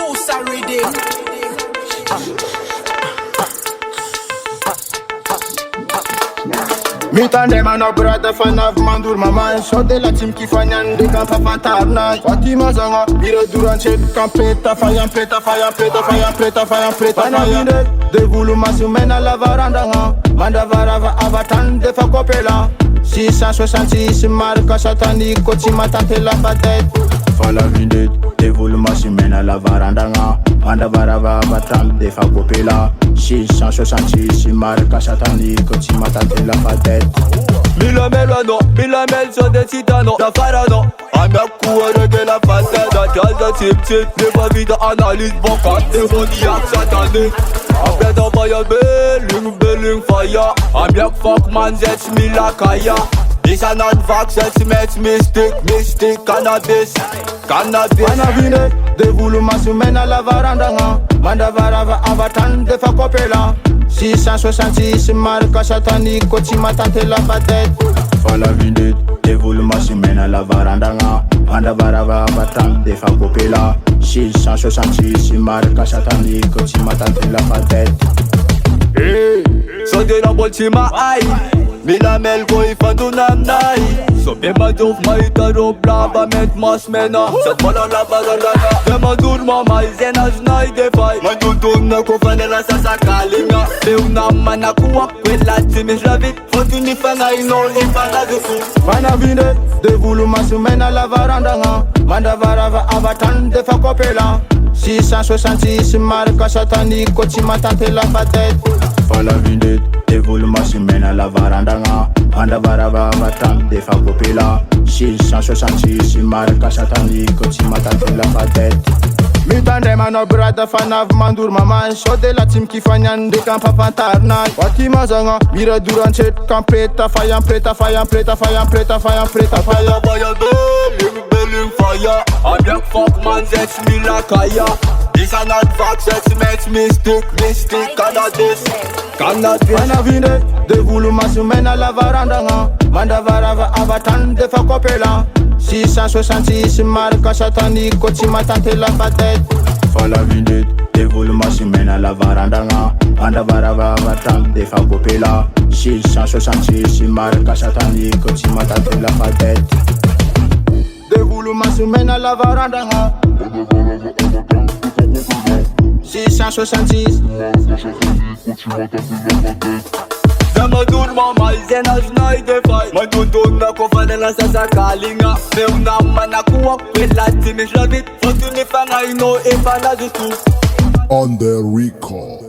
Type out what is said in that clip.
Musa reading. Mitande mana brada fanaf mandur mama Shode la team kifanyan de kan papantarna Fatima zanga bira duran chet kan peta fayan peta fayan peta fayan peta fayan peta fayan Devulu masumena la varanda Manda varava avatan de fa copela 666 marca satanique Koti matante la fatette Fala vindet Devulu masumena la varanda Manda varava avatan de fa copela 666 marca satanique Koti matante la fatette Mila melano, mila mel so de titano Da farano, amekuwa rege la fatette Da tip tip, never vida analyse Boka, demoniac satanique Après dans Bayern Belling fire Amyak fuck man, zet mila kaya Is an advax, zet met mystic Cannabis Mana vine, devulu masumena la varanda Manda varava avatan de fa copela 666 marca satanique Koti matante la fatette Fala vine, devulu masumena la varanda Manda varava avatan de fa copela 666 marca satanique Koti matante la fatette So de la boltima ay Mila mel go ifandu namnay So be madouf ma itaro blamba met mas mena Sa pala la bazalana Dema durma ma izena znay defay Mandudun na kufane la sasa kalinga Leuna mana kuwa kwela timis ravit Fotu ni fanga ino ifanga duku Mana vine, devulu masumena la varanda Manda varava avatan de fa copela 666 marca satanique Koti matante la fatette Fala vine, devulu masumena la varanda Manda varava avatan de fa copela 666 marca satanique Koti matante la fatette Mitande mana brada fanav mandur mama Shode la team kifanyan de kan papantarna Fatima zanga bira duran chet kan peta fayan peta fayan peta fayan peta fayan peta fayan Bayern Belling fire Amyak fuck man, zet mila kaya Is an advax, zet met mystic Cannabis Mana vine, devulu masumena la varanda Manda varava avatan de fa copela 666 marca satanique Koti matante la fatette Fala vine, devulu masumena la varanda Manda varava avatan de fa copela 666 marca satanique Koti matante la fatette Devulu masumena la varanda 666 Dema durma ma izena znay defay Mandudun na kufane la sasa kalinga Leuna mana kuwa kwela timis ravit Fotu ni fanga ino ifanga duku On the record.